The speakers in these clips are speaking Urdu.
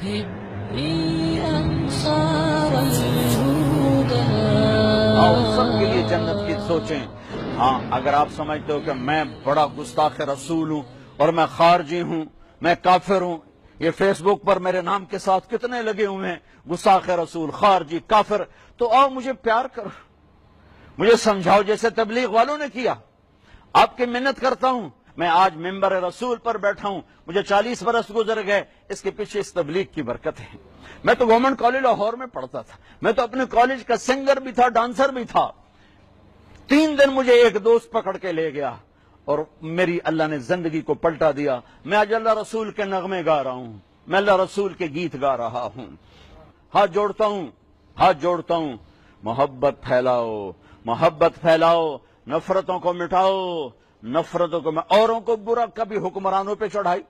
آؤ سب کے لیے جنت کی سوچیں. ہاں اگر آپ سمجھتے ہو کہ میں بڑا گستاخ رسول ہوں اور میں خارجی ہوں، میں کافر ہوں، یہ فیس بک پر میرے نام کے ساتھ کتنے لگے ہوئے ہیں گستاخ رسول، خارجی، کافر، تو آؤ مجھے پیار کرو، مجھے سمجھاؤ جیسے تبلیغ والوں نے کیا. آپ کی منت کرتا ہوں، میں آج ممبر رسول پر بیٹھا ہوں، مجھے 40 برس گزر گئے، اس کے پیچھے اس تبلیغ کی برکت ہے. میں تو گورنمنٹ کالج لاہور میں پڑھتا تھا، میں تو اپنے کالج کا سنگر بھی تھا، ڈانسر بھی تھا. 3 دن مجھے ایک دوست پکڑ کے لے گیا اور میری اللہ نے زندگی کو پلٹا دیا. میں آج اللہ رسول کے نغمے گا رہا ہوں، میں اللہ رسول کے گیت گا رہا ہوں. ہاتھ جوڑتا ہوں، ہاتھ جوڑتا ہوں، محبت پھیلاؤ، محبت پھیلاؤ، نفرتوں کو مٹاؤ، نفرتوں کو. میں اوروں کو برا کبھی حکمرانوں پہ چڑھائی،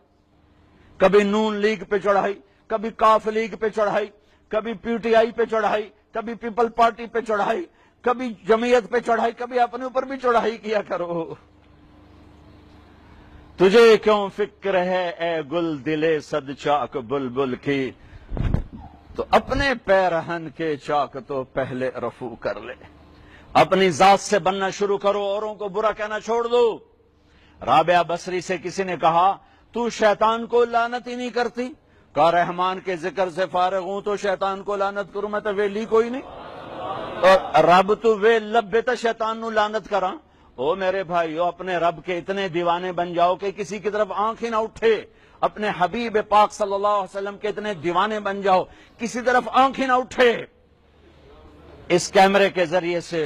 کبھی نون لیگ پہ چڑھائی، کبھی کاف لیگ پہ چڑھائی، کبھی پی ٹی آئی پہ چڑھائی، کبھی پیپل پارٹی پہ چڑھائی، کبھی جمعیت پہ چڑھائی، کبھی اپنے اوپر بھی چڑھائی کیا کرو. تجھے کیوں فکر ہے اے گل دلے صد چاک بلبل کی، تو اپنے پیرہن کے چاک تو پہلے رفو کر لے. اپنی ذات سے بننا شروع کرو، اوروں کو برا کہنا چھوڑ دو. رابعہ بصری سے کسی نے کہا تو شیطان کو لعنت ہی نہیں کرتی؟ کہا رحمان کے ذکر سے فارغ ہوں تو شیطان کو لعنت کروں؟ میں تو ویلی کوئی نہیں، اور رب تو وے لبے تا شیطان نو لعنت کراں. او میرے بھائیو، اپنے رب کے اتنے دیوانے بن جاؤ کہ کسی کی طرف آنکھ ہی نہ اٹھے. اپنے حبیب پاک صلی اللہ علیہ وسلم کے اتنے دیوانے بن جاؤ کسی طرف آنکھ ہی نہ اٹھے. اس کیمرے کے ذریعے سے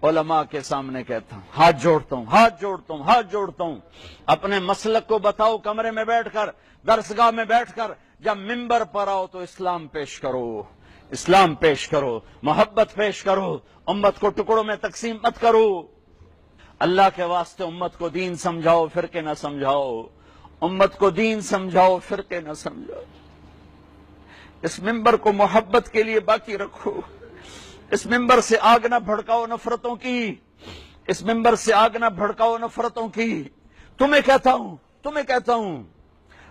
علماء کے سامنے کہتا ہوں، ہاتھ جوڑتا ہوں، ہاتھ جوڑتا ہوں، ہاتھ جوڑتا ہوں. اپنے مسلک کو بتاؤ، کمرے میں بیٹھ کر، درسگاہ میں بیٹھ کر. جب ممبر پر آؤ تو اسلام پیش کرو، اسلام پیش کرو، محبت پیش کرو. امت کو ٹکڑوں میں تقسیم مت کرو. اللہ کے واسطے امت کو دین سمجھاؤ، فرقے نہ سمجھاؤ. امت کو دین سمجھاؤ، فرقے نہ سمجھاؤ. اس ممبر کو محبت کے لیے باقی رکھو. اس ممبر سے آگ نہ بھڑکاؤ نفرتوں کی، اس ممبر سے آگ نہ بھڑکاؤ نفرتوں کی. تمہیں کہتا ہوں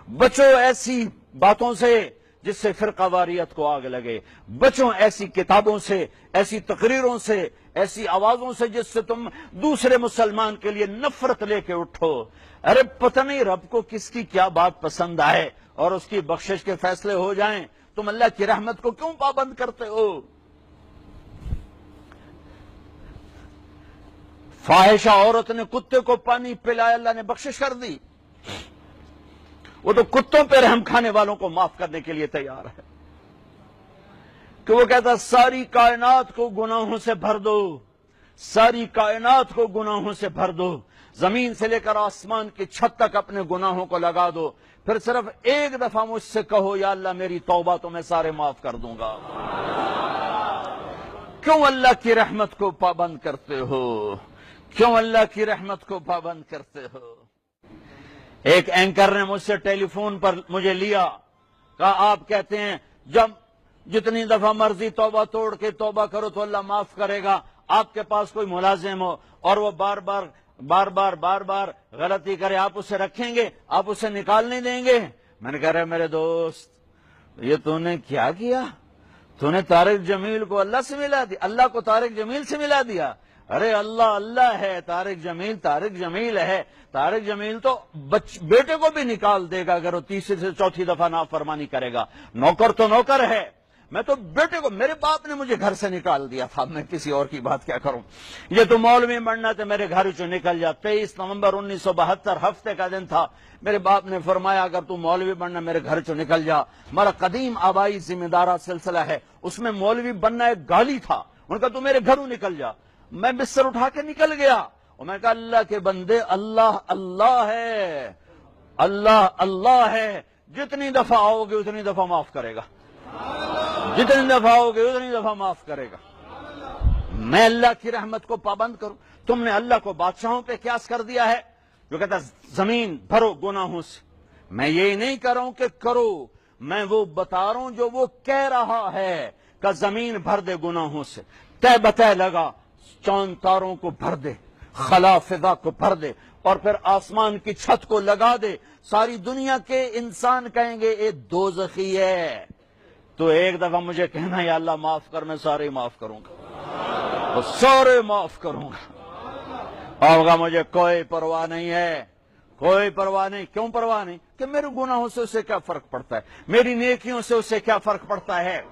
بچو ایسی باتوں سے جس سے فرقہ واریت کو آگ لگے. بچو ایسی کتابوں سے، ایسی تقریروں سے، ایسی آوازوں سے جس سے تم دوسرے مسلمان کے لیے نفرت لے کے اٹھو. ارے پتہ نہیں رب کو کس کی کیا بات پسند آئے اور اس کی بخشش کے فیصلے ہو جائیں. تم اللہ کی رحمت کو کیوں پابند کرتے ہو؟ فاحشہ عورت نے کتے کو پانی پلایا، اللہ نے بخشش کر دی. وہ تو کتوں پہ رحم کھانے والوں کو معاف کرنے کے لیے تیار ہے. کہ وہ کہتا ساری کائنات کو گناہوں سے بھر دو، ساری کائنات کو گناہوں سے بھر دو، زمین سے لے کر آسمان کی چھت تک اپنے گناہوں کو لگا دو، پھر صرف ایک دفعہ مجھ سے کہو یا اللہ میری توبہ تو میں سارے معاف کر دوں گا. کیوں اللہ کی رحمت کو پابند کرتے ہو؟ کیوں اللہ کی رحمت کو پابند کرتے ہو؟ ایک اینکر نے مجھ سے ٹیلی فون پر مجھے لیا، کہا آپ کہتے ہیں جب جتنی دفعہ مرضی توبہ توڑ کے توبہ کرو تو اللہ معاف کرے گا. آپ کے پاس کوئی ملازم ہو اور وہ بار بار غلطی کرے، آپ اسے رکھیں گے؟ آپ اسے نکال نہیں دیں گے؟ میں نے کہا رہے میرے دوست یہ تو نے کیا کیا؟ تو نے طارق جمیل کو اللہ سے ملا دیا، اللہ کو طارق جمیل سے ملا دیا. ارے اللہ اللہ ہے، طارق جمیل ہے. طارق جمیل تو بیٹے کو بھی نکال دے گا اگر وہ تیسری سے چوتھی دفعہ نافرمانی کرے گا. نوکر تو نوکر ہے. میں تو بیٹے کو، میرے باپ نے مجھے گھر سے نکال دیا تھا، میں کسی اور کی بات کیا کروں. یہ تو مولوی بننا تھا، میرے گھر چوں نکل جا. 23 نومبر 1972 ہفتے کا دن تھا. میرے باپ نے فرمایا اگر تو مولوی بننا میرے گھر چوں نکل جا. ہمارا قدیم آبائی ذمہ دارہ سلسلہ ہے، اس میں مولوی بننا ایک گالی تھا. ان کا تو میرے گھروں نکل جا. میں بستر اٹھا کے نکل گیا اور میں کہا اللہ کے بندے، اللہ اللہ ہے، اللہ اللہ ہے. جتنی دفعہ آؤ گے اتنی دفعہ معاف کرے گا، جتنی دفعہ آؤ گے اتنی دفعہ معاف کرے گا. میں اللہ کی رحمت کو پابند کروں؟ تم نے اللہ کو بادشاہوں پہ قیاس کر دیا ہے جو کہتا ہے زمین بھرو گناہوں سے. میں یہی نہیں کر رہا ہوں کہ کرو، میں وہ بتا رہا ہوں جو وہ کہہ رہا ہے کہ زمین بھر دے گناہوں سے. تہ بتہ لگا، چاند تاروں کو بھر دے، خلا فضا کو بھر دے، اور پھر آسمان کی چھت کو لگا دے. ساری دنیا کے انسان کہیں گے یہ دوزخی ہے، تو ایک دفعہ مجھے کہنا یا اللہ معاف کر، میں سارے معاف کروں گا، تو سارے معاف کروں گا۔ ہوگا مجھے کوئی پرواہ نہیں ہے، کوئی پرواہ نہیں۔ کیوں پرواہ نہیں؟ کہ میرے گناہوں سے اسے کیا فرق پڑتا ہے، میری نیکیوں سے اسے کیا فرق پڑتا ہے۔